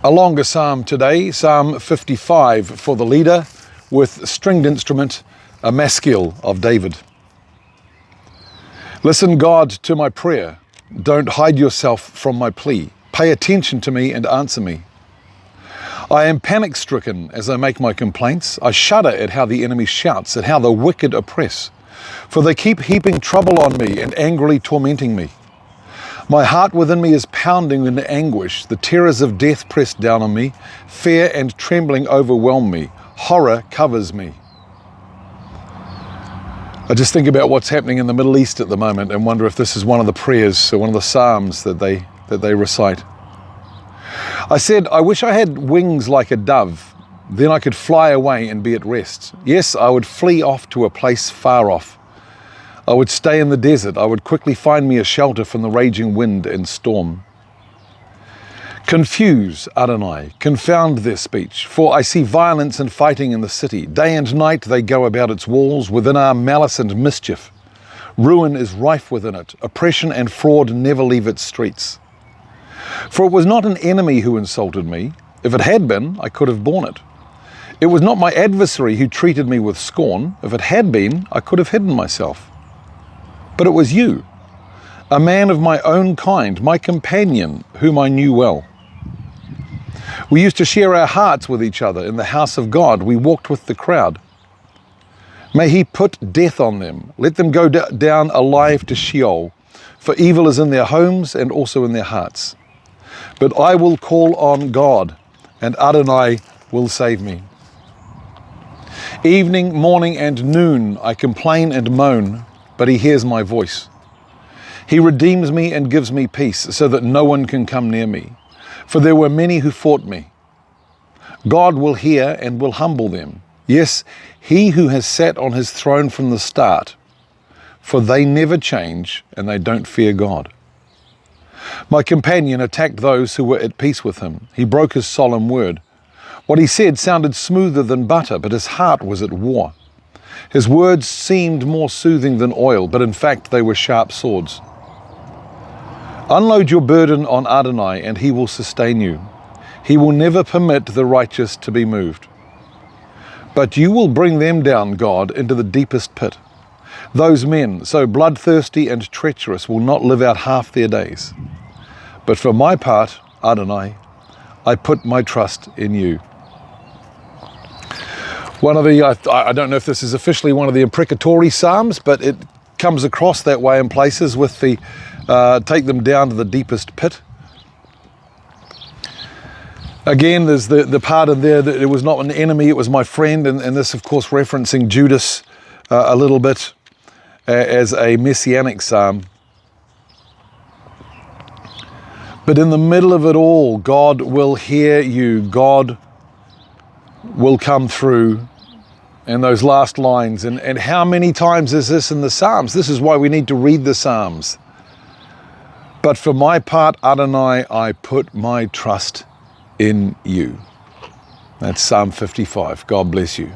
A longer psalm today, Psalm 55 for the leader, with stringed instrument, a maskil of David. Listen, God, to my prayer. Don't hide yourself from my plea. Pay attention to me and answer me. I am panic-stricken as I make my complaints. I shudder at how the enemy shouts, at how the wicked oppress. For they keep heaping trouble on me and angrily tormenting me. My heart within me is pounding in anguish. The terrors of death press down on me. Fear and trembling overwhelm me. Horror covers me. I just think about what's happening in the Middle East at the moment and wonder if this is one of the prayers or one of the psalms that they recite. I said, I wish I had wings like a dove. Then I could fly away and be at rest. Yes, I would flee off to a place far off. I would stay in the desert. I would quickly find me a shelter from the raging wind and storm. Confuse, Adonai, confound their speech, for I see violence and fighting in the city. Day and night they go about its walls, within are malice and mischief. Ruin is rife within it. Oppression and fraud never leave its streets. For it was not an enemy who insulted me. If it had been, I could have borne it. It was not my adversary who treated me with scorn. If it had been, I could have hidden myself. But it was you, a man of my own kind, my companion, whom I knew well. We used to share our hearts with each other in the house of God. We walked with the crowd. May he put death on them. Let them go down alive to Sheol, for evil is in their homes and also in their hearts. But I will call on God, and Adonai will save me. Evening, morning, and noon I complain and moan, but he hears my voice. He redeems me and gives me peace, so that no one can come near me. For there were many who fought me. God will hear and will humble them. Yes, he who has sat on his throne from the start. For they never change and they don't fear God. My companion attacked those who were at peace with him. He broke his solemn word. What he said sounded smoother than butter, but his heart was at war. His words seemed more soothing than oil, but in fact they were sharp swords. Unload your burden on Adonai, and he will sustain you. He will never permit the righteous to be moved. But you will bring them down, God, into the deepest pit. Those men, so bloodthirsty and treacherous, will not live out half their days. But for my part, Adonai, I put my trust in you. One of the, I don't know if this is officially one of the imprecatory psalms, but it comes across that way in places with the, take them down to the deepest pit. Again, there's the part in there that it was not an enemy, it was my friend, and this of course referencing Judas a little bit as a messianic psalm. But in the middle of it all, God will hear you, God will come through. And those last lines, and how many times is this in the Psalms? This is why we need to read the Psalms. But for my part, Adonai, I put my trust in you. That's Psalm 55. God bless you.